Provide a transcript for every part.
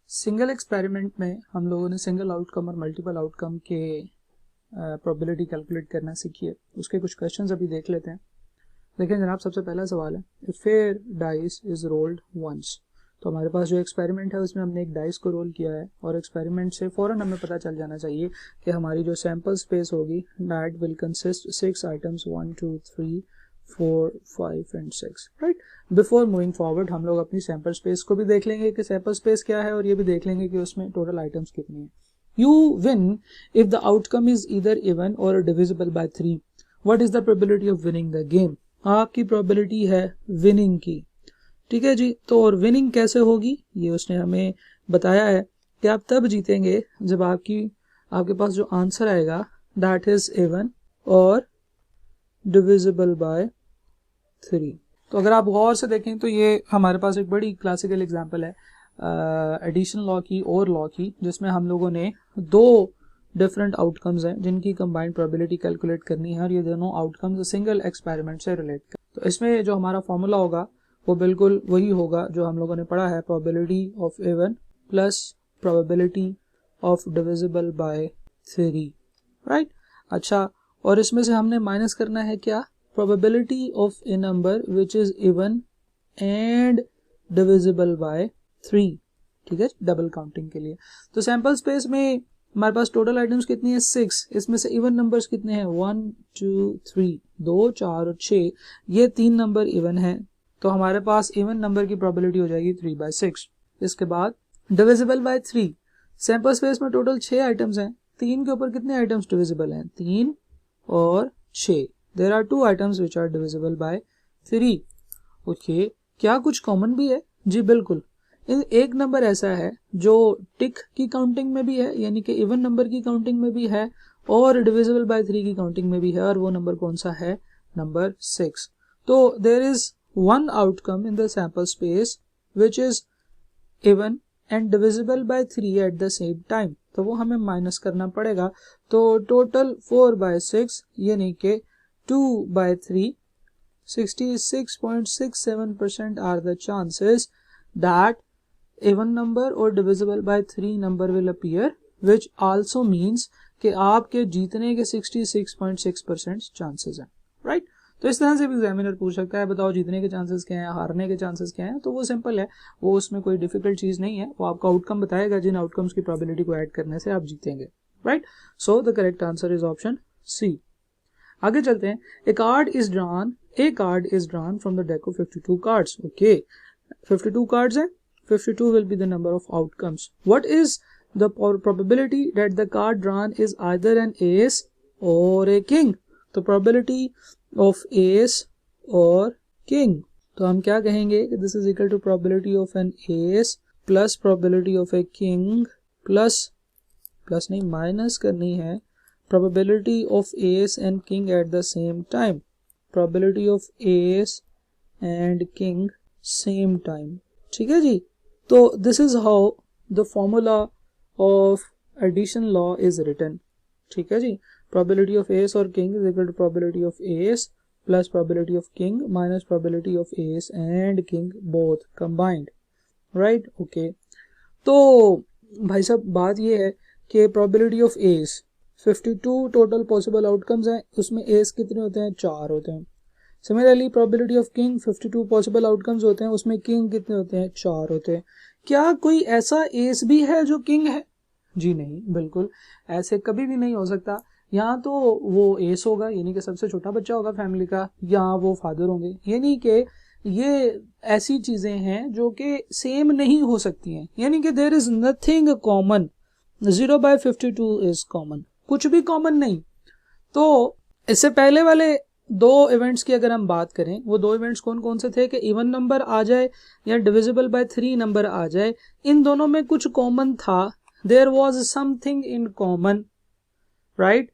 Single experiment में हम लोगों ने सिंगल आउटकम और मल्टीपल आउटकम के प्रोबेबिलिटी कैलकुलेट करना सीखी है। उसके कुछ क्वेश्चंस अभी देख लेते हैं। देखिए जनाब, सबसे पहला सवाल है, if fair dice is rolled once. तो हमारे पास जो एक्सपेरिमेंट है उसमें हमने एक डाइस को रोल किया है और एक्सपेरिमेंट से फ़ौरन हमें पता चल जाना चाहिए कि हमारी जो सैम्पल स्पेस होगी that will consist 6 items 1 2 3 4 5 and 6, right. Before moving forward हम लोग अपनी सैम्पल स्पेस को भी देख लेंगे कि सैम्पल स्पेस क्या है और ये भी देख लेंगे कि उसमें टोटल आइटम्स कितनी है। You win if the outcome is either even or divisible by 3। What is the probability of winning the game? आपकी प्रोबेबिलिटी है विनिंग की, ठीक है जी। तो और विनिंग कैसे होगी ये उसने हमें बताया है कि आप तब जीतेंगे जब आपके पास जो आंसर आएगा that is even or divisible by 3। तो अगर आप गौर से देखें तो ये हमारे पास एक बड़ी क्लासिकल एग्जांपल है एडिशन लॉ की और लॉ की, जिसमें हम लोगों ने दो डिफरेंट आउटकम्स हैं जिनकी कंबाइंड प्रोबेबिलिटी कैलकुलेट करनी है और ये दोनों आउटकम्स सिंगल एक्सपेरिमेंट से रिलेट कर। तो इसमें जो हमारा फॉर्मूला होगा वो बिल्कुल वही होगा जो हम लोगों ने पढ़ा है, probability of even plus probability of divisible by 3, right. अच्छा, और इसमें से हमने माइनस करना है क्या? Probability of A number which is even and divisible by 3, ठीक है, डबल काउंटिंग के लिए। तो सैंपल स्पेस में हमारे पास टोटल आइटम्स कितनी है? 6। इसमें से इवन नंबर्स कितने हैं? 1 2 3, 2 4 और 6, ये 3 नंबर इवन है। तो हमारे पास इवन नंबर की प्रोबेबिलिटी हो जाएगी 3/6। इसके बाद डिविजिबल बाय 3, सैंपल स्पेस में टोटल 6 आइटम्स हैं। 3 के ऊपर कितने आइटम्स डिविजिबल हैं? 3 और 6। There are 2 items which are divisible by 3। Okay, क्या कुछ कॉमन भी है? जी बिल्कुल। एक नंबर ऐसा है जो टिक की काउंटिंग में भी है, यानी कि इवन नंबर की काउंटिंग में भी है और डिविजिबल बाय 3 की काउंटिंग में भी है, और वो नंबर कौन सा है? नंबर 6। तो there is one outcome in the sample space which is even and divisible by 3 at the same time। तो वो हमें माइनस करना पड़ेगा। तो टोटल 4/6 यानी कि 2/3, 66.67% are the chances that even number or divisible by 3 number will appear, which also means कि आपके जीतने के 66.6% चांसेस हैं, राइट। तो इस तरह से भी एग्जामिनर पूछ सकता है, बताओ जीतने के चांसेस क्या हैं, हारने के चांसेस क्या हैं। तो वो सिंपल है, वो उसमें कोई डिफिकल्ट चीज नहीं है, वो आपका आउटकम बताएगा जिन आउटकम्स की प्रोबेबिलिटी को ऐड करने से आप जीतेंगे, right. So the correct answer is option C. आगे चलते हैं। A card is drawn from the deck of 52 cards. Okay, 52 cards हैं, 52 will be the number of outcomes. What is the probability that the card drawn is either an ace or a king? तो probability of ace or king, तो हम क्या कहेंगे कि this is equal to probability of an ace plus probability of a king plus नहीं minus करनी है probability of ace and king at the same time, probability of ace and king same time, ठीक है जी। तो this is how the formula of addition law is written, ठीक है जी। probability of ace और king is equal to probability of ace plus probability of king minus probability of ace and king both combined, right? okay, तो भाई साहब बात ये है कि probability of ace 52 total possible outcomes हैं, उसमें ace कितने होते हैं? 4 होते हैं। Similarly probability of king 52 possible outcomes होते हैं, उसमें किंग कितने होते हैं? 4 होते हैं। क्या कोई ऐसा एस भी है जो किंग है? जी नहीं, बिल्कुल ऐसे कभी भी नहीं हो सकता। यहाँ तो वो एस होगा यानी कि सबसे छोटा बच्चा होगा फैमिली का, या वो फादर होंगे, यानी कि ये ऐसी चीजें हैं जो कि सेम नहीं हो सकती हैं, यानी कि there is nothing common. 0/52 is common, कुछ भी कॉमन नहीं। तो इससे पहले वाले दो इवेंट्स की अगर हम बात करें, वो दो इवेंट्स कौन कौन से थे कि इवन नंबर आ जाए या डिविजिबल बाय 3 नंबर आ जाए, इन दोनों में कुछ कॉमन था। There was something in common, right,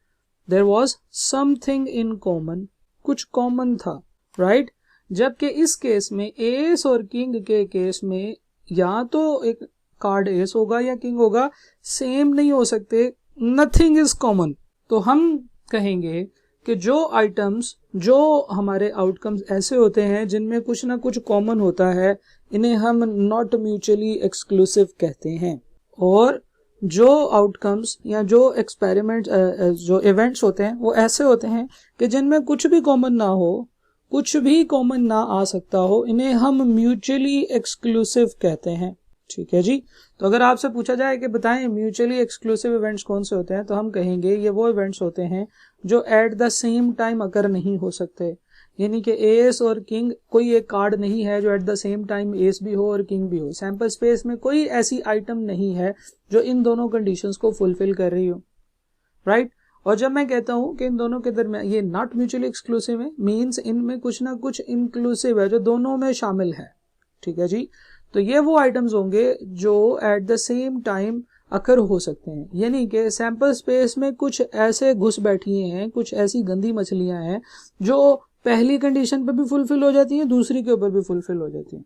there was something in common, कुछ कॉमन था, राइट। जबकि इस केस में एस और किंग के केस में या तो एक कार्ड एस होगा या किंग होगा, सेम नहीं हो सकते, नथिंग इज कॉमन। तो हम कहेंगे कि जो आइटम्स, जो हमारे आउटकम्स ऐसे होते हैं जिनमें कुछ ना कुछ कॉमन होता है, इन्हें हम नॉट म्यूचुअली एक्सक्लूसिव कहते हैं। और जो आउटकम्स या जो एक्सपेरिमेंट जो इवेंट्स होते हैं वो ऐसे होते हैं कि जिनमें कुछ भी कॉमन ना हो, कुछ भी कॉमन ना आ सकता हो, इन्हें हम म्यूचुअली एक्सक्लूसिव कहते हैं। ठीक है जी। तो अगर आपसे पूछा जाए कि बताएं म्यूचुअली एक्सक्लूसिव इवेंट्स कौन से होते हैं, तो हम कहेंगे ये वो इवेंट्स होते हैं जो एट द सेम टाइम अकर नहीं हो सकते। यानी कि एस और किंग, कोई एक कार्ड नहीं है जो eight the same time S भी हो और किंग भी हो। सैंपल स्पेस में कोई ऐसी आइटम नहीं है जो इन दोनों कंडीशंस को फुलफिल कर रही हो, राइट। और जब मैं कहता हूं कि इन दोनों के दरमियान ये नॉट म्यूचुअली एक्सक्लूसिव है, मींस इनमें कुछ ना कुछ इंक्लूसिव है जो दोनों में शामिल है। ठीक है जी। तो ये वो आइटम्स होंगे जो एट द सेम टाइम अकर हो सकते हैं। यानी कि सैंपल स्पेस में कुछ ऐसे घुस बैठी हैं, कुछ ऐसी गंदी मछलियां हैं जो पहली कंडीशन पे भी फुलफिल हो जाती है, दूसरी के ऊपर भी फुलफिल हो जाती है।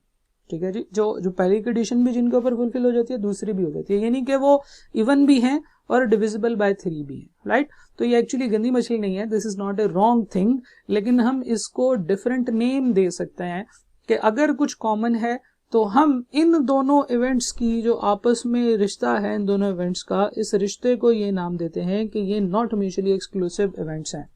ठीक है जी। जो पहली कंडीशन भी जिनके ऊपर फुलफिल हो जाती है, दूसरी भी हो जाती है। यानी कि वो इवन भी हैं और डिविजिबल बाय 3 भी है, राइट। तो ये एक्चुअली गंदी मछली नहीं है, this is not a wrong thing, लेकिन हम इसको डिफरेंट नेम दे सकते हैं कि अगर कुछ कॉमन है तो हम इन दोनों इवेंट्स की जो आपस में रिश्ता है, इन दोनों इवेंट्स का, इस रिश्ते को ये नाम देते हैं कि ये नॉट म्यूचुअली एक्सक्लूसिव इवेंट्स हैं।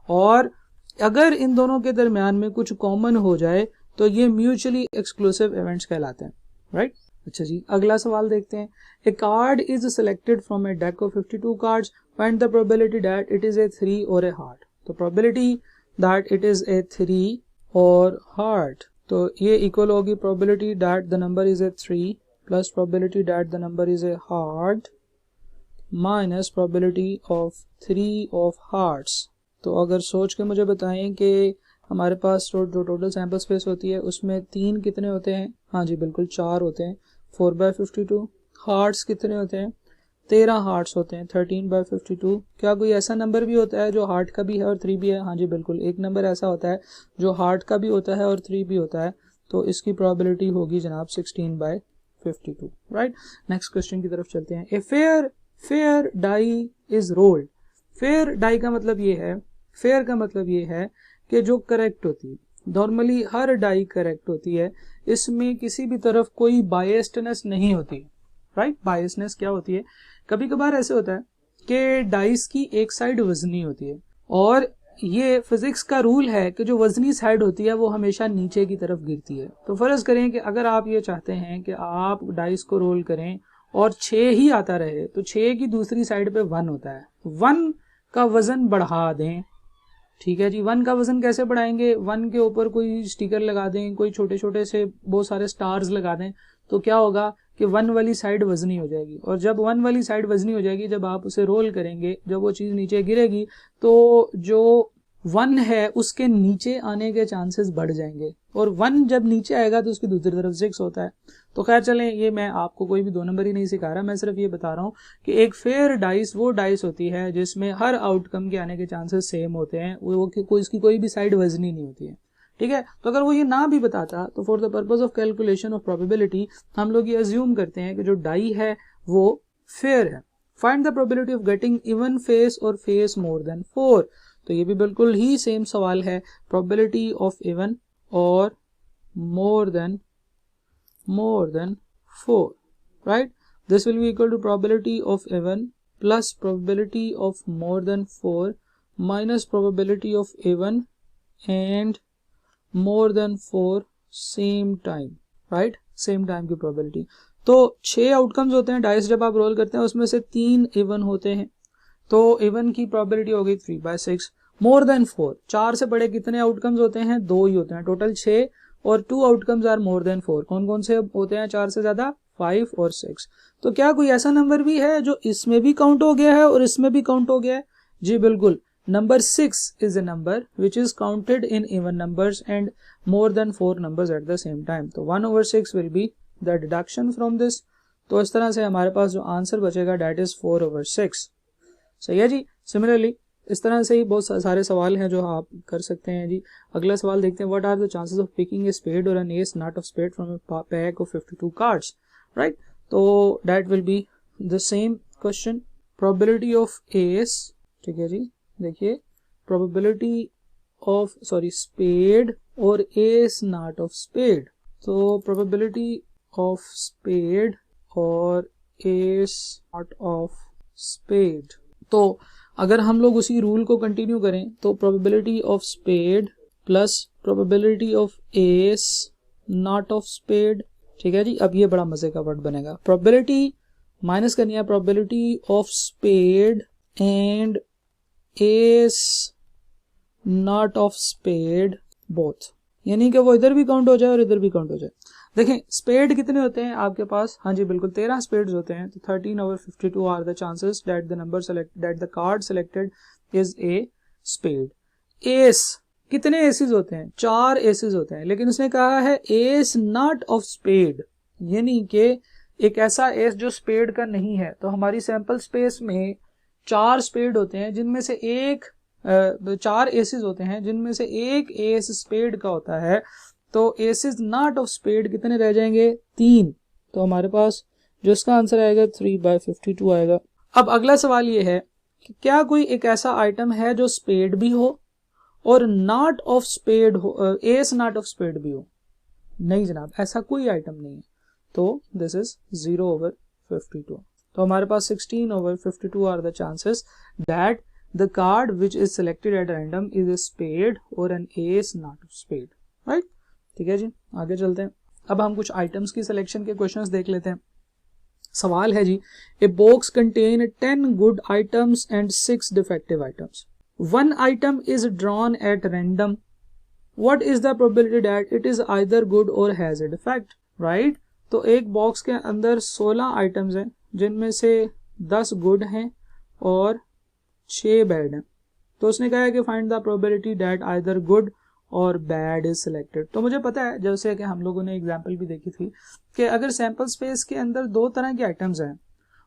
और अगर इन दोनों के दरमियान में कुछ कॉमन हो जाए तो ये म्यूचुअली एक्सक्लूसिव इवेंट्स कहलाते हैं, राइट। अच्छा जी, अगला सवाल देखते हैं। A card is selected from a deck of 52 cards, find the probability that it is a 3 or a heart. तो probability that it is a 3 or heart, तो ये इक्वल होगी probability that the number is a 3 plus probability that the number is a heart minus probability of 3 of hearts. तो अगर सोच के मुझे बताएं कि हमारे पास जो टोटल सैंपल स्पेस होती है उसमें 3 कितने होते हैं? हाँ जी बिल्कुल 4 होते हैं, 4/52। हार्ट्स कितने होते हैं? 13 हार्ट्स होते हैं, 13/52। क्या कोई ऐसा नंबर भी होता है जो हार्ट का भी है और 3 भी है? हाँ जी बिल्कुल, एक नंबर ऐसा होता है जो हार्ट का भी होता है और 3 भी होता है, तो इसकी प्रोबेबिलिटी होगी जनाब 16/52, राइट। नेक्स्ट क्वेश्चन की तरफ चलते हैं। A fair die is rolled. Fair die का मतलब ये है, फेयर का मतलब ये है कि जो करेक्ट होती है। नॉर्मली हर डाई करेक्ट होती है, इसमें किसी भी तरफ कोई बायस्डनेस नहीं होती, राइट। बायसनेस क्या होती है? कभी कभार ऐसे होता है कि डाइस की एक साइड वजनी होती है और ये फिजिक्स का रूल है कि जो वजनी साइड होती है वो हमेशा नीचे की तरफ गिरती है। तो फर्ज करें कि अगर आप ये चाहते हैं कि आप डाइस को रोल करें और 6 ही आता रहे, तो 6 की दूसरी साइड पे 1 होता है, 1 का वजन बढ़ा दें। ठीक है जी। 1 का वजन कैसे बढ़ाएंगे? 1 के ऊपर कोई स्टिकर लगा दें, कोई छोटे छोटे से बहुत सारे स्टार्स लगा दें, तो क्या होगा कि 1 वाली साइड वजनी हो जाएगी। और जब 1 वाली साइड वजनी हो जाएगी, जब आप उसे रोल करेंगे, जब वो चीज नीचे गिरेगी, तो जो 1 है उसके नीचे आने के चांसेस बढ़ जाएंगे, और 1 जब नीचे आएगा तो उसकी दूसरी तरफ 6 होता है। तो खैर चलें, ये मैं आपको कोई भी 2 नंबर ही नहीं सिखा रहा, मैं सिर्फ ये बता रहा हूँ कि एक फेयर डाइस वो डाइस होती है जिसमें हर आउटकम के आने के चांसेस सेम होते हैं, वो इसकी कोई भी साइड वजनी नहीं होती है। ठीक है। तो अगर वो ये ना भी बताता तो for the purpose of calculation of probability हम लोग ये अज्यूम करते हैं कि जो डाई है वो फेयर है। Find the probability of getting even face और फेस मोर देन 4। तो ये भी बिल्कुल ही सेम सवाल है, प्रोबेबिलिटी ऑफ इवन और more than 4, right? This will be equal to probability of even plus probability of more than 4 minus probability of even and more than 4 same time, right? Same time की probability. तो 6 outcomes होते हैं dice जब आप role करते हैं, उसमें से 3 इवन होते हैं, तो इवन की प्रोबेबिलिटी हो गई 3/6। मोर देन 4, 4 से बड़े कितने आउटकम्स होते हैं? 2 ही होते हैं, टोटल 6, और 2 आउटकम्स आर मोर देन 4। कौन कौन से होते हैं 4 से ज्यादा? 5 और 6। तो क्या कोई ऐसा नंबर भी है जो इसमें भी काउंट हो गया है और इसमें भी काउंट हो गया है? जी बिल्कुल, number 6 is a number which is counted in even numbers and more than 4 numbers eight the same time. तो 1/6 will be the deduction from this. तो इस तरह से हमारे पास जो आंसर बचेगा डेट इज 4/6। सही है जी। सिमिलरली इस तरह से ही बहुत सारे सवाल हैं जो आप कर सकते हैं जी। अगला सवाल देखते हैं। What are the chances of picking a spade or an ace not of spade from a pack of 52 cards, right. तो that will be the same question. Probability of ace, ठीक है जी, देखिए probability of spade or ace not of spade. तो probability of spade or ace not of spade, तो अगर हम लोग उसी रूल को कंटिन्यू करें तो probability of spade plus probability of ace not of spade, ठीक है जी। अब ये बड़ा मजे का वर्ड बनेगा, प्रोबेबिलिटी माइनस करनी है probability of spade and ace not of spade both, यानी कि वो इधर भी काउंट हो जाए और इधर भी काउंट हो जाए। देखें स्पेड कितने होते हैं आपके पास, हाँ जी बिल्कुल 13 स्पेड्स होते हैं, तो 13/52 are the chances that the number select that the card selected is a spade. Ace कितने एसेस होते हैं, 4 एसेस होते हैं, लेकिन उसने कहा है एस नॉट ऑफ स्पेड, यानी कि एक ऐसा एस जो स्पेड का नहीं है। तो हमारी सैंपल स्पेस में 4 स्पेड होते हैं जिनमें से 4 एसेस होते हैं जिनमें से एक एस स्पेड का होता है, तो एसेस नॉट ऑफ स्पेड कितने रह जाएंगे, 3। तो हमारे पास जो इसका आंसर आएगा 3/52 आएगा। अब अगला सवाल ये है कि क्या कोई एक ऐसा आइटम है जो स्पेड भी हो और नॉट ऑफ स्पेड हो, एस नॉट ऑफ स्पेड भी हो? नहीं जनाब, ऐसा कोई आइटम नहीं है, तो दिस इज 0/52। तो हमारे पास 16/52 are the chances that the card which is selected at random is a spade or an ace not of spade, right. ठीक है जी, आगे चलते हैं। अब हम कुछ आइटम्स की सिलेक्शन के क्वेश्चंस देख लेते हैं। सवाल है जी, a box contain 10 good items and 6 defective items. One item is drawn at random. What is the probability that it is either good or has a defect? Right? तो एक बॉक्स के अंदर 16 आइटम्स हैं जिनमें से 10 गुड हैं और 6 bad हैं। तो उसने कहा है कि find the probability that either good or bad is selected. तो मुझे पता है, जैसे कि हम लोगों ने एग्जांपल भी देखी थी, कि अगर सैंपल स्पेस के अंदर 2 तरह के आइटम्स हैं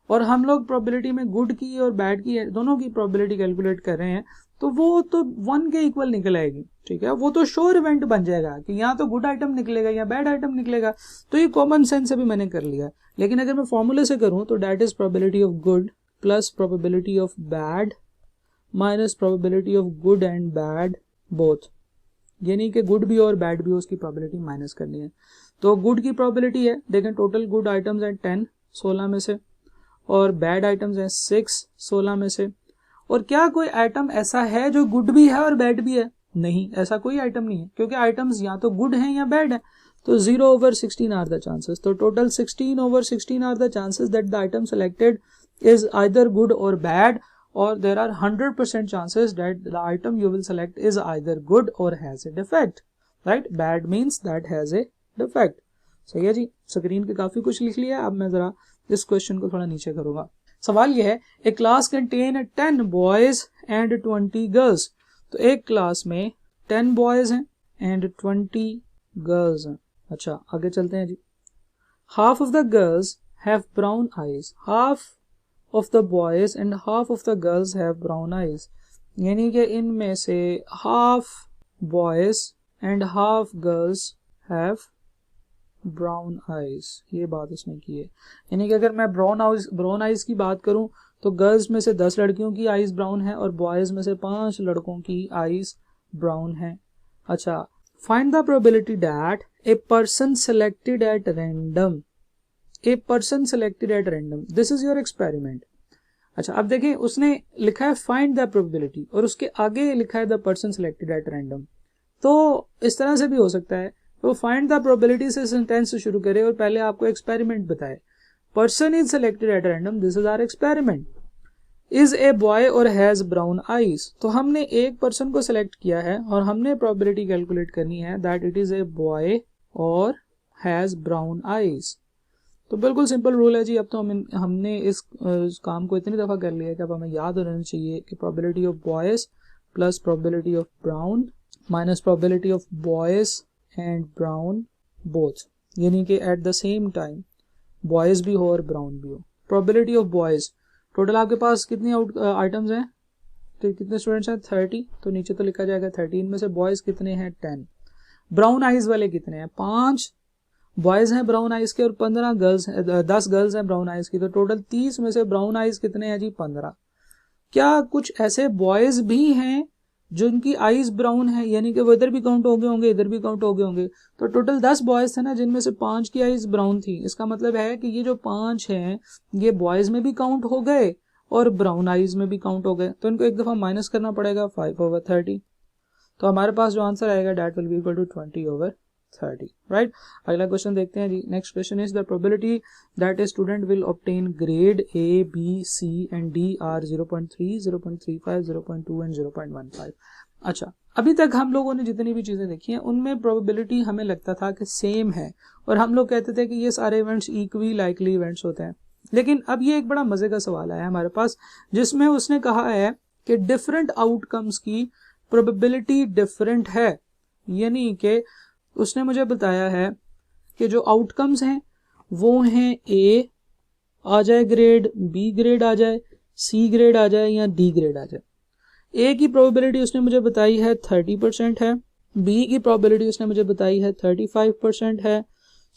और हम लोग प्रोबेबिलिटी में गुड की और बैड की दोनों की प्रोबेबिलिटी कैलकुलेट कर रहे हैं, तो वो तो 1 के इक्वल निकल आएगी, ठीक है। वो तो श्योर इवेंट बन जाएगा कि यहाँ तो गुड आइटम निकलेगा या बैड आइटम निकलेगा। तो ये कॉमन सेंस से भी मैंने कर लिया। लेकिन अगर मैं फॉर्मूले से करूँ तो that is probability of good plus probability of bad minus probability of good and bad both, यानी कि गुड भी और बैड भी हो उसकी प्रोबेबिलिटी माइनस करनी है। तो गुड की प्रोबेबिलिटी है, देखें टोटल गुड आइटम्स हैं 10 16 में से, और बैड आइटम्स हैं 6 16 में से। और क्या कोई आइटम ऐसा है जो गुड भी है और बैड भी है? नहीं, ऐसा कोई आइटम नहीं है, क्योंकि आइटम्स या तो गुड हैं या बैड हैं। तो 0/16 आर द चांसेस। तो total 16/16 are the chances that the item selected is either good or bad, और there are 100% chances that the item you will select is either good or has a defect, right. Bad means that has a defect. सही है जी, screen पे काफी कुछ लिख लिया। अब मैं जरा इस क्वेश्चन को थोड़ा नीचे करूंगा। सवाल यह है, a class contain 10 boys and 20 girls. तो एक क्लास में 10 बॉयज हैं एंड 20 गर्ल्स हैं। अच्छा, आगे चलते हैं जी। Half of the girls have brown eyes, half of the boys and half of the girls have brown eyes, यानी कि इनमें से half boys and half girls have brown eyes. ये बात उसने की है, यानी कि अगर मैं ब्राउन आइज की बात करूं तो गर्ल्स में से 10 लड़कियों की आइज ब्राउन है और बॉयज में से 5 लड़कों की आइज ब्राउन है। अच्छा, find the probability that a person selected at random, a person selected at random, this is your experiment. अच्छा, अब देखिए उसने लिखा है फाइंड द प्रोबेबिलिटी और उसके आगे लिखा है the person selected at random. तो इस तरह से भी हो सकता है, तो फाइंड द प्रोबेबिलिटी से सेंटेंस से शुरू करे और पहले आपको एक्सपेरिमेंट बताए। Person is selected at random, this is our experiment. Is a boy और हैज ब्राउन आईज, तो हमने एक पर्सन को सिलेक्ट किया है और हमने प्रोबेबिलिटी कैलकुलेट करनी है that it is a boy और हैज ब्राउन आईज। तो बिल्कुल सिंपल रूल है जी। अब तो हमने इस काम को इतनी दफा कर लिया है कि अब हमें याद होना चाहिए कि probability of boys plus probability of brown minus probability of boys and brown both, यानी कि eight the same time boys भी हो और ब्राउन भी हो। प्रोबेबिलिटी ऑफ बॉयज, टोटल आपके पास कितनी आइटम्स हैं, तो कितने स्टूडेंट्स हैं 30, तो नीचे तो लिखा जाएगा 30। इनमें से बॉयज कितने हैं 10, ब्राउन आइज वाले कितने हैं 5 बॉयज हैं ब्राउन आइज के और 15 गर्ल्स, 10 गर्ल्स हैं ब्राउन आइज की, तो टोटल 30 में से ब्राउन आइज कितने हैं जी 15। क्या कुछ ऐसे बॉयज भी हैं जिनकी आईज ब्राउन है, यानी कि वो इधर भी काउंट हो गए होंगे, इधर भी काउंट हो गए होंगे, तो टोटल 10 बॉयज थे ना, जिनमें से 5 की आईज ब्राउन थी। इसका मतलब है कि ये जो 5 हैं ये बॉयज में भी काउंट हो गए और ब्राउन आईज में भी काउंट हो गए, तो इनको एक दफा माइनस करना पड़ेगा 5/30। तो हमारे पास जो आंसर आएगा that will be equal to 20/30, right. अगला क्वेश्चन देखते हैं जी। Next question is the probability that a student will obtain grade A, B, C and D are 0.3, 0.35, 0.2 and 0.15। अच्छा, अभी तक हम लोगों ने जितनी भी चीजें देखी हैं उनमें प्रोबेबिलिटी हमें लगता था कि सेम है और हम लोग कहते थे कि ये सारे इवेंट्स इक्वली लाइकली इवेंट्स होते हैं। लेकिन अब ये एक बड़ा मजे का सवाल आया हमारे पास, जिसमें उसने कहा है कि डिफरेंट आउटकम्स की प्रोबेबिलिटी डिफरेंट है। यानी कि उसने मुझे बताया है कि जो आउटकम्स हैं वो हैं A आ जाए ग्रेड, B ग्रेड आ जाए, C ग्रेड आ जाए या D ग्रेड आ जाए। A की प्रोबेबिलिटी उसने मुझे बताई है 30% है, B की प्रोबेबिलिटी उसने मुझे बताई है 35% है,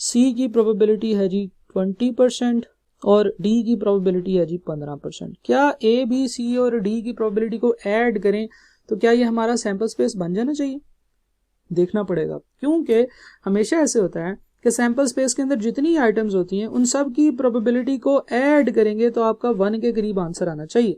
C की प्रोबेबिलिटी है जी 20% और D की प्रोबेबिलिटी है जी 15%। क्या A, B, C और D की प्रोबेबिलिटी को ऐड करें तो क्या ये हमारा सैंपल स्पेस बन जाना चाहिए? देखना पड़ेगा, क्योंकि हमेशा ऐसे होता है कि सैंपल स्पेस के अंदर जितनी आइटम्स होती हैं उन सब की प्रोबेबिलिटी को ऐड करेंगे तो आपका 1 के करीब आंसर आना चाहिए,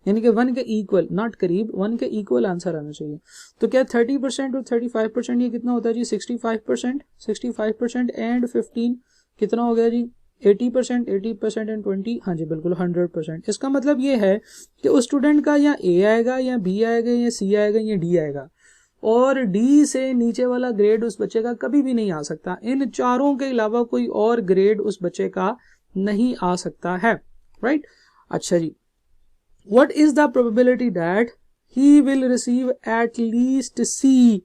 यानी कि 1 के इक्वल, नॉट करीब, 1 के इक्वल आंसर आना चाहिए। तो क्या 30% और 35% ये कितना होता है जी? 65%, 65% एंड 15 कितना हो गया जी? 80%, 80% एंड 20, हाँ जी बिल्कुल 100%। इसका मतलब ये है कि उस स्टूडेंट का या A आएगा या B आएगा या C आएगा या D आएगा, और D से नीचे वाला ग्रेड उस बच्चे का कभी भी नहीं आ सकता। इन चारों के अलावा कोई और ग्रेड उस बच्चे का नहीं आ सकता है, राइट। अच्छा जी, what is the probability that he will receive at least C?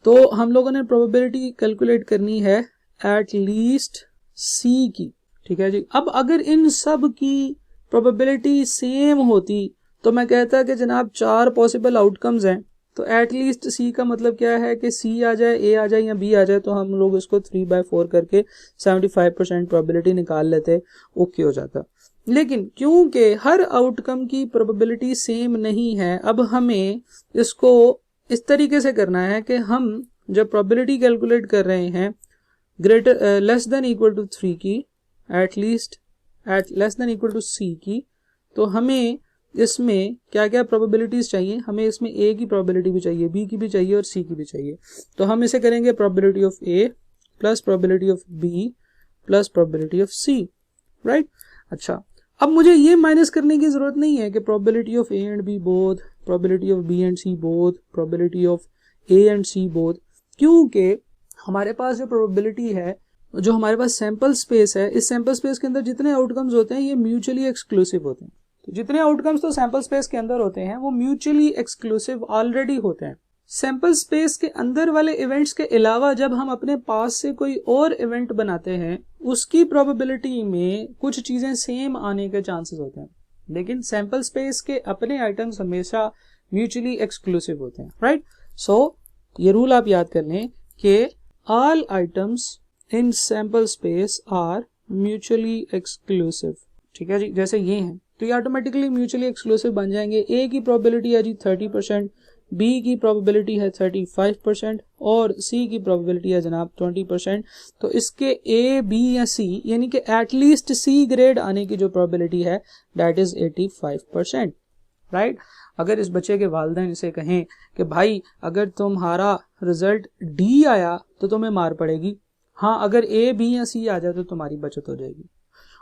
तो हम लोगों ने प्रोबेबिलिटी कैलकुलेट करनी है at least C की, ठीक है जी। अब अगर इन सब की प्रोबेबिलिटी सेम होती तो मैं कहता कि जनाब 4 पॉसिबल आउटकम्स हैं, तो एटलीस्ट C का मतलब क्या है कि C आ जाए, A आ जाए या B आ जाए, तो हम लोग इसको 3/4 करके 75% प्रोबेबिलिटी निकाल लेते, ओके हो जाता। लेकिन क्योंकि हर आउटकम की प्रोबेबिलिटी सेम नहीं है, अब हमें इसको इस तरीके से करना है कि हम जब प्रोबेबिलिटी कैलकुलेट कर रहे हैं greater less than equal to 3 की, at least at less than equal to C की, तो हमें इसमें क्या क्या प्रोबेबिलिटीज चाहिए? हमें इसमें A की प्रोबेबिलिटी भी चाहिए, B की भी चाहिए और C की भी चाहिए। तो हम इसे करेंगे probability of A plus probability of B plus probability of C, right. अच्छा, अब मुझे ये माइनस करने की जरूरत नहीं है कि probability of A and B both, probability of B and C both, probability of A and C both, क्योंकि हमारे पास जो प्रोबेबिलिटी है, जो हमारे पास सैंपल स्पेस है, इस सैंपल स्पेस के अंदर जितने आउटकम्स होते हैं ये म्यूचुअली एक्सक्लूसिव होते हैं। तो जितने आउटकम्स तो सैंपल स्पेस के अंदर होते हैं वो म्यूचुअली एक्सक्लूसिव ऑलरेडी होते हैं। सैंपल स्पेस के अंदर वाले इवेंट्स के अलावा जब हम अपने पास से कोई और इवेंट बनाते हैं उसकी प्रोबेबिलिटी में कुछ चीजें सेम आने के चांसेस होते हैं, लेकिन सैंपल स्पेस के अपने आइटम्स हमेशा म्यूचुअली एक्सक्लूसिव होते हैं, राइट। सो ये रूल आप याद कर लें कि all items in sample space are mutually exclusive, ठीक है जी। जैसे ये हैं तो ये ऑटोमेटिकली म्यूचुअली एक्सक्लूसिव बन जाएंगे। A की प्रोबेबिलिटी है जी 30%, B की प्रोबेबिलिटी है 35% और C की प्रोबेबिलिटी है जनाब 20%। तो इसके A, B या C यानी कि एटलीस्ट C ग्रेड आने की जो प्रोबेबिलिटी है दैट इज 85%, राइट। अगर इस बच्चे के वालिदैन इसे कहें कि भाई अगर तुम्हारा रिजल्ट D आया तो तुम्हें मार पड़ेगी, हाँ अगर A, B या C आ जाए तो तुम्हारी बचत हो जाएगी,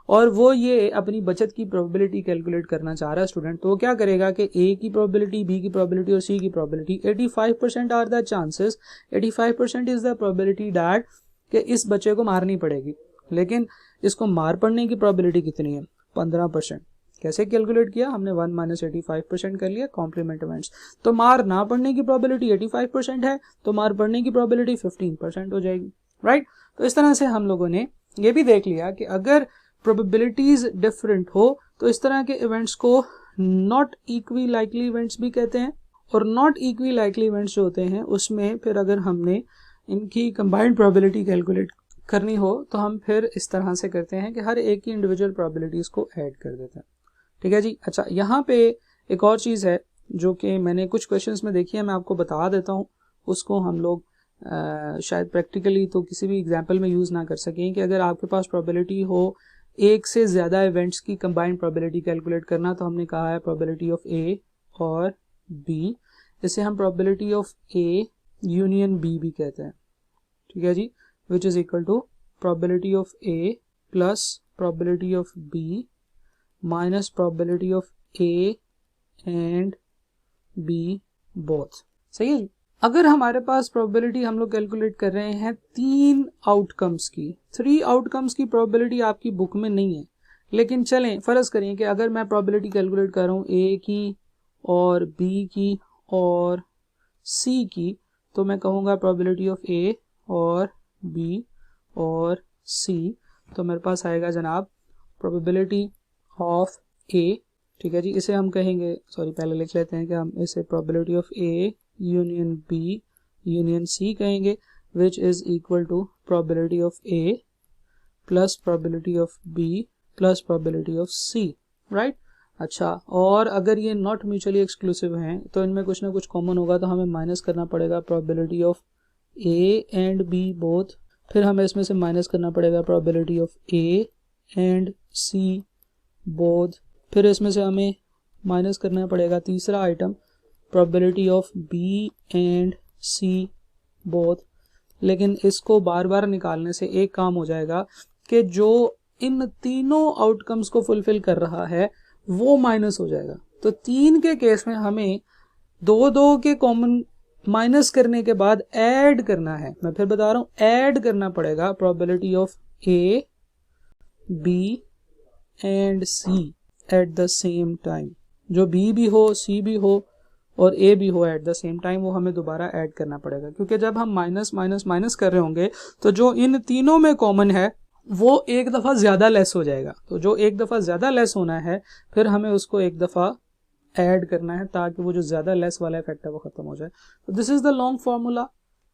और वो ये अपनी बचत की प्रोबेबिलिटी कैलकुलेट करना चाह रहा है स्टूडेंट, तो वो क्या करेगा कि A की प्रोबेबिलिटी, B की प्रोबेबिलिटी और C की probability 85% are the chances, 85% is the probability that कि इस बच्चे को मारनी पड़ेगी, लेकिन इसको मार पड़ने की प्रोबेबिलिटी कितनी है? 15%। कैसे कैलकुलेट किया हमने? 1 - 85% कर लिया कॉम्प्लीमेंट इवेंट्स। तो मार ना पड़ने की प्रोबेबिलिटी 85% है, तो मार पड़ने की प्रोबेबिलिटी 15% हो जाएगी, राइट। तो इस तरह से हम लोगों ने ये भी देख लिया कि अगर प्रोबेबिलिटीज डिफरेंट हो तो इस तरह के इवेंट्स को नॉट इक्वी लाइकली इवेंट्स भी कहते हैं, और नॉट इक्वी लाइकली इवेंट्स जो होते हैं उसमें फिर अगर हमने इनकी कंबाइंड प्रोबेबिलिटी कैलकुलेट करनी हो तो हम फिर इस तरह से करते हैं कि हर एक की इंडिविजुअल प्रोबेबिलिटीज को ऐड कर देते हैं, ठीक है जी। अच्छा, यहाँ पे एक और चीज़ है जो कि मैंने कुछ क्वेश्चंस में देखी है, मैं आपको बता देता हूँ, उसको हम लोग शायद प्रैक्टिकली तो किसी भी एग्जाम्पल में यूज़ ना कर सकें, कि अगर आपके पास प्रोबेबिलिटी हो एक से ज़्यादा इवेंट्स की कंबाइंड प्रोबेबिलिटी कैलकुलेट करना, तो हमने कहा है प्रोबेबिलिटी ऑफ ए और बी, इसे हम probability of A union B भी कहते हैं, ठीक है जी, which is equal to probability of A plus probability of B minus probability of A and B both. सही है जी। अगर हमारे पास प्रोबेबिलिटी हम लोग कैलकुलेट कर रहे हैं 3 आउटकम्स की, 3 आउटकम्स की प्रोबेबिलिटी आपकी बुक में नहीं है, लेकिन चलें फर्ज करें कि अगर मैं प्रोबेबिलिटी कैलकुलेट कर रहा हूँ ए की और बी की और सी की, तो मैं कहूँगा प्रोबेबिलिटी ऑफ ए और बी और सी, तो मेरे पास आएगा जनाब प्रोबेबिलिटी ऑफ ए, ठीक है जी, इसे हम कहेंगे, सॉरी पहले लिख लेते हैं कि हम इसे probability of A union B union C कहेंगे, which is equal to probability of A plus probability of B plus probability of C, right. अच्छा, और अगर ये नॉट म्यूचुअली एक्सक्लूसिव हैं तो इनमें कुछ ना कुछ कॉमन होगा, तो हमें माइनस करना पड़ेगा probability of A and B both, फिर हमें इसमें से माइनस करना पड़ेगा probability of A and C both, फिर इसमें से हमें माइनस करना पड़ेगा तीसरा item probability of B and C both. लेकिन इसको बार बार निकालने से एक काम हो जाएगा कि जो इन तीनों आउटकम्स को फुलफिल कर रहा है वो माइनस हो जाएगा। तो 3 के केस में हमें 2 के कॉमन माइनस करने के बाद ऐड करना है, मैं फिर बता रहा हूं, ऐड करना पड़ेगा probability of A B and C at the same time. जो बी भी हो, सी भी हो और ए भी हो एट द सेम टाइम, वो हमें दोबारा ऐड करना पड़ेगा, क्योंकि जब हम माइनस माइनस माइनस कर रहे होंगे तो जो इन तीनों में कॉमन है वो एक दफ़ा ज़्यादा लेस हो जाएगा। तो जो एक दफ़ा ज़्यादा लेस होना है फिर हमें उसको एक दफ़ा ऐड करना है, ताकि वो जो ज़्यादा लेस वाला इफेक्ट है वो ख़त्म हो जाए। तो this is the long formula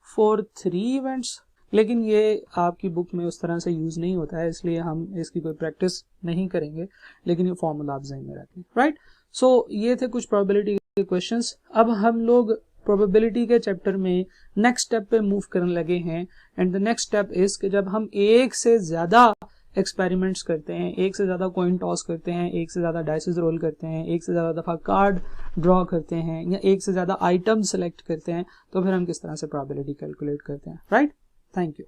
for 3 events, लेकिन ये आपकी बुक में उस तरह से यूज़ नहीं होता है, इसलिए हम इसकी कोई प्रैक्टिस नहीं करेंगे, लेकिन ये फार्मूला आप ज़हन में रखें, राइट। सो ये थे कुछ प्रोबेबिलिटी के क्वेश्चंस। अब हम लोग प्रोबेबिलिटी के चैप्टर में नेक्स्ट स्टेप पे मूव करने लगे हैं, and the next step is कि जब हम एक से ज़्यादा एक्सपेरिमेंट्स करते हैं, एक से ज़्यादा कॉइन टॉस करते हैं, एक से ज़्यादा डाइसेस रोल करते हैं, एक से ज़्यादा दफ़ा कार्ड ड्रॉ करते हैं, या एक से ज़्यादा आइटम सेलेक्ट करते हैं, तो फिर हम किस तरह से प्रोबेबिलिटी कैलकुलेट करते हैं, राइट। Thank you.